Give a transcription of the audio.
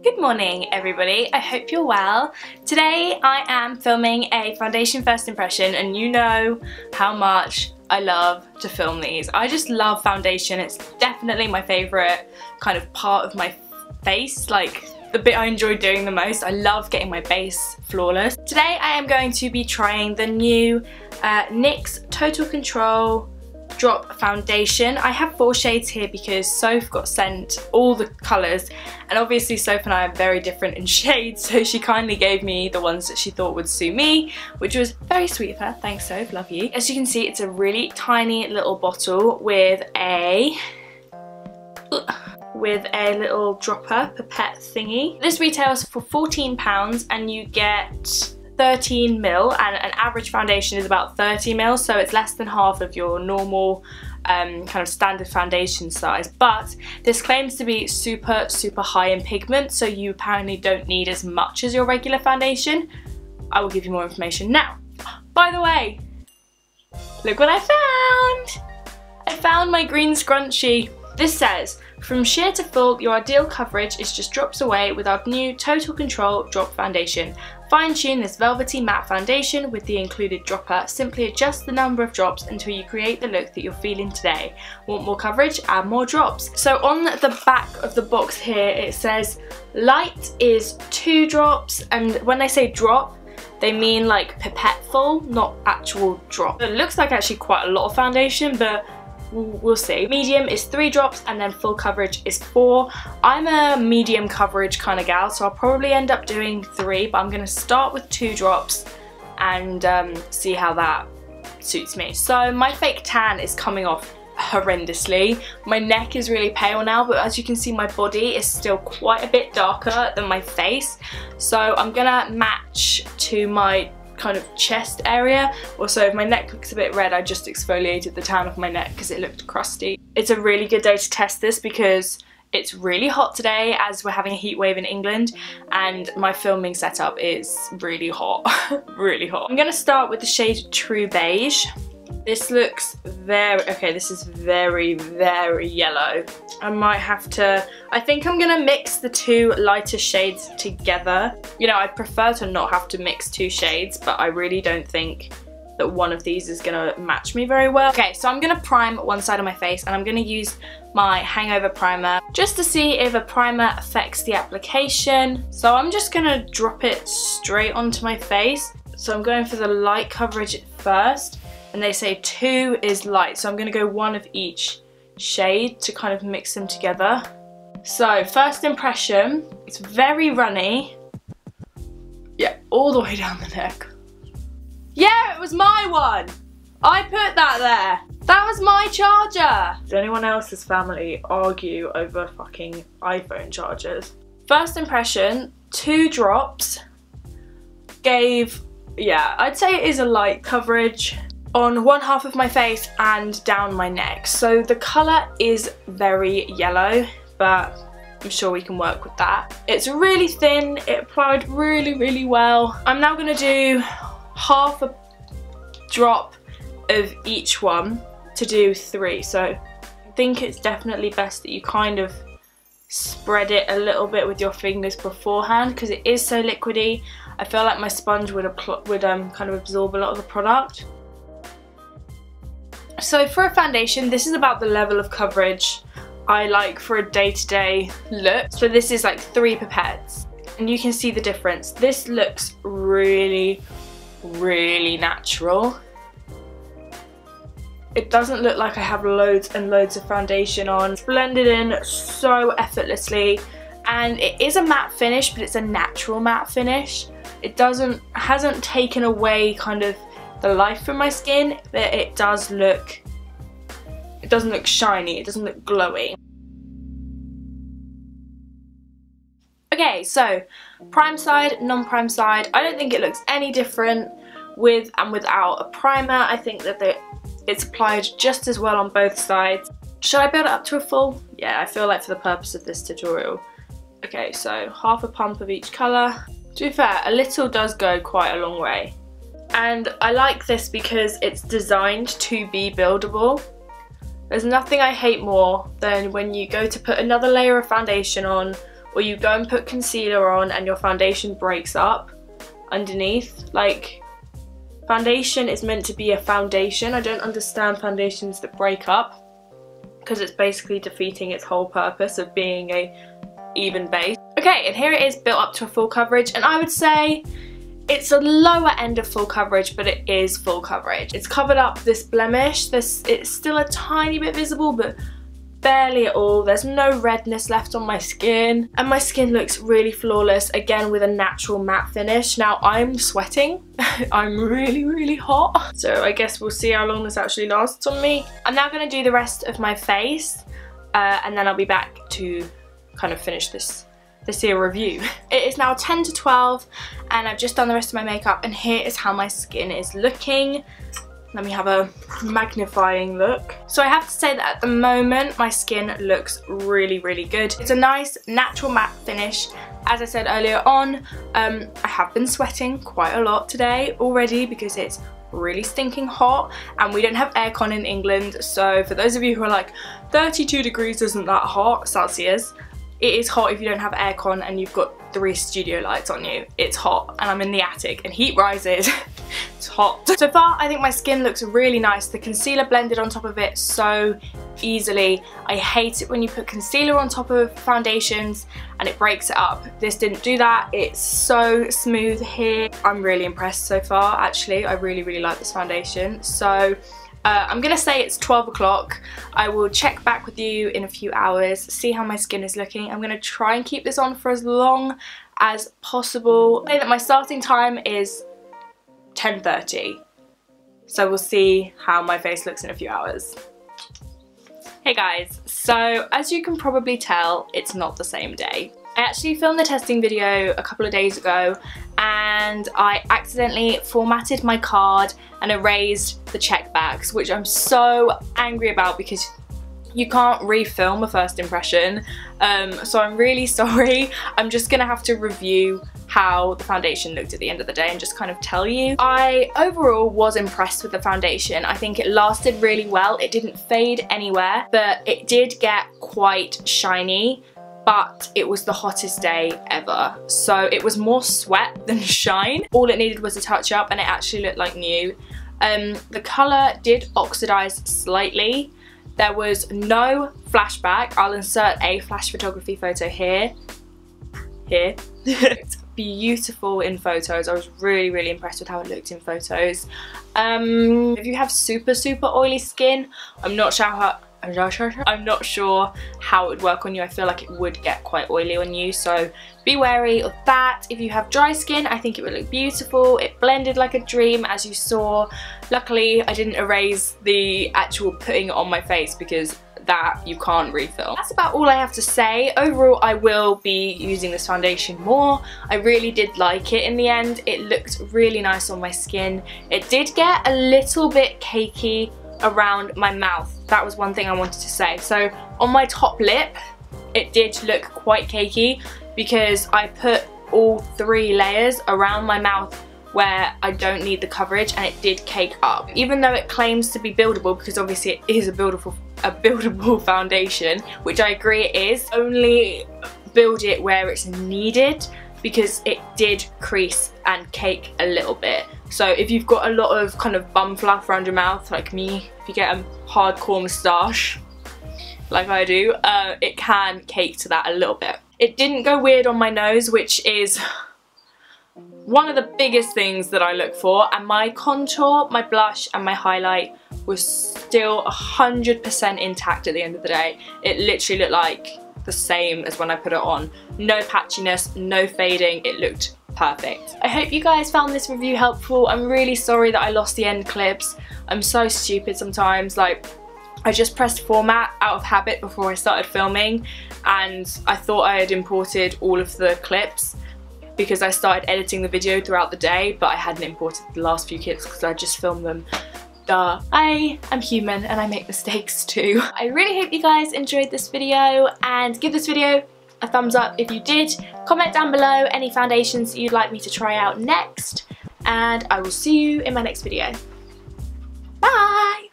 Good morning everybody, I hope you're well. Today I am filming a foundation first impression and you know how much I love to film these. I just love foundation, it's definitely my favourite kind of part of my face, like the bit I enjoy doing the most. I love getting my base flawless. Today I am going to be trying the new NYX Total Control Drop Foundation. I have 4 shades here because Soph got sent all the colours and obviously Soph and I are very different in shades, so she kindly gave me the ones that she thought would suit me, which was very sweet of her. Thanks Soph, love you. As you can see, it's a really tiny little bottle with a little dropper pipette thingy. This retails for £14 and you get 13ml, and an average foundation is about 30ml, so it's less than half of your normal kind of standard foundation size. But this claims to be super high in pigment, so you apparently don't need as much as your regular foundation. I will give you more information now. By the way, look what I found! I found my green scrunchie. This says, from sheer to full, your ideal coverage is just drops away with our new Total Control Drop Foundation. Fine-tune this velvety matte foundation with the included dropper. Simply adjust the number of drops until you create the look that you're feeling today. Want more coverage? Add more drops. So on the back of the box here it says light is 2 drops, and when they say drop they mean like pipette full, not actual drop. It looks like actually quite a lot of foundation, but we'll see. Medium is 3 drops and then full coverage is 4. I'm a medium coverage kind of gal, so I'll probably end up doing 3, but I'm going to start with 2 drops and see how that suits me. So my fake tan is coming off horrendously. My neck is really pale now, but as you can see my body is still quite a bit darker than my face, so I'm gonna match to my kind of chest area. Also, if my neck looks a bit red, I just exfoliated the tan off my neck because it looked crusty. It's a really good day to test this because it's really hot today, as we're having a heat wave in England, and my filming setup is really hot. Really hot. I'm gonna start with the shade True Beige. This looks this is very yellow. I might have to, I think I'm gonna mix the 2 lighter shades together. You know, I prefer to not have to mix 2 shades, but I really don't think that one of these is gonna match me very well. Okay, so I'm gonna prime one side of my face and I'm gonna use my Hangover primer just to see if a primer affects the application. So I'm just gonna drop it straight onto my face. So I'm going for the light coverage first, and they say 2 is light, so I'm gonna go 1 of each shade to kind of mix them together. So first impression, it's very runny. Yeah, all the way down the neck. Yeah, it was my one! I put that there! That was my charger! Does anyone else's family argue over fucking iPhone chargers? First impression, 2 drops gave, yeah, I'd say it is a light coverage on one half of my face and down my neck. So the colour is very yellow, but I'm sure we can work with that. It's really thin, it applied really well. I'm now going to do half a drop of each one to do 3. So I think it's definitely best that you kind of spread it a little bit with your fingers beforehand because it is so liquidy. I feel like my sponge would kind of absorb a lot of the product. So for a foundation, this is about the level of coverage I like for a day-to-day look. So this is like 3 pipettes and you can see the difference. This looks really natural. It doesn't look like I have loads and loads of foundation on. It's blended in so effortlessly, and it is a matte finish, but it's a natural matte finish. It hasn't taken away kind of the life from my skin, but it doesn't look shiny, it doesn't look glowy. Okay, so prime side, non-prime side. I don't think it looks any different with and without a primer. I think that it's applied just as well on both sides. Should I build it up to a full? Yeah, I feel like for the purpose of this tutorial. Okay, so half a pump of each colour. To be fair, a little does go quite a long way. And I like this because it's designed to be buildable. There's nothing I hate more than when you go to put another layer of foundation on, or you go and put concealer on and your foundation breaks up underneath. Like, foundation is meant to be a foundation. I don't understand foundations that break up, because it's basically defeating its whole purpose of being a even base. Okay, and here it is built up to a full coverage, and I would say it's a lower end of full coverage, but it is full coverage. It's covered up this blemish. It's still a tiny bit visible, but barely at all. There's no redness left on my skin, and my skin looks really flawless, again with a natural matte finish. Now I'm sweating. I'm really hot, so I guess we'll see how long this actually lasts on me. I'm now going to do the rest of my face, and then I'll be back to kind of finish this here review. It is now 10 to 12 and I've just done the rest of my makeup, and here is how my skin is looking. Let me have a magnifying look. So I have to say that at the moment my skin looks really good. It's a nice natural matte finish. As I said earlier on, I have been sweating quite a lot today already because it's really stinking hot and we don't have aircon in England. So for those of you who are like, 32 degrees isn't that hot Celsius, it is hot if you don't have aircon and you've got 3 studio lights on you. It's hot, and I'm in the attic and heat rises. It's hot. So far I think my skin looks really nice. The concealer blended on top of it so easily. I hate it when you put concealer on top of foundations and it breaks it up. This didn't do that. It's so smooth here. I'm really impressed so far actually. I really like this foundation. So I'm gonna say it's 12 o'clock. I will check back with you in a few hours, see how my skin is looking. I'm gonna try and keep this on for as long as possible. I say that my starting time is 10:30. So we'll see how my face looks in a few hours. Hey guys, so as you can probably tell, it's not the same day. I actually filmed the testing video a couple of days ago and I accidentally formatted my card and erased the checkbacks, which I'm so angry about because you can't refilm a first impression. So I'm really sorry. I'm just gonna have to review how the foundation looked at the end of the day and just kind of tell you. I overall was impressed with the foundation. I think it lasted really well. It didn't fade anywhere, but it did get quite shiny. But it was the hottest day ever. So it was more sweat than shine. All it needed was a touch up and it actually looked like new. The colour did oxidize slightly. There was no flashback. I'll insert a flash photography photo here. It's beautiful in photos. I was really impressed with how it looked in photos. If you have super oily skin, I'm not sure how it would work on you. I feel like it would get quite oily on you, so be wary of that. If you have dry skin, I think it would look beautiful. It blended like a dream, as you saw. Luckily, I didn't erase the actual putting it on my face because that you can't refill. That's about all I have to say. Overall, I will be using this foundation more. I really did like it in the end. It looked really nice on my skin. It did get a little bit cakey around my mouth. That was one thing I wanted to say. So on my top lip, it did look quite cakey because I put all 3 layers around my mouth where I don't need the coverage, and it did cake up. Even though it claims to be buildable, because obviously it is a buildable foundation, which I agree it is, only build it where it's needed because it did crease and cake a little bit. So if you've got a lot of kind of bum fluff around your mouth, like me, if you get a hardcore moustache, like I do, it can cake to that a little bit. It didn't go weird on my nose, which is one of the biggest things that I look for, and my contour, my blush and my highlight was still 100% intact at the end of the day. It literally looked like the same as when I put it on. No patchiness, no fading, it looked perfect. I hope you guys found this review helpful. I'm really sorry that I lost the end clips. I'm so stupid sometimes. Like, I just pressed format out of habit before I started filming, and I thought I had imported all of the clips because I started editing the video throughout the day, but I hadn't imported the last few clips because I just filmed them. Duh. I am human and I make mistakes too. I really hope you guys enjoyed this video, and give this video a thumbs up if you did. Comment down below any foundations that you'd like me to try out next, and I will see you in my next video. Bye!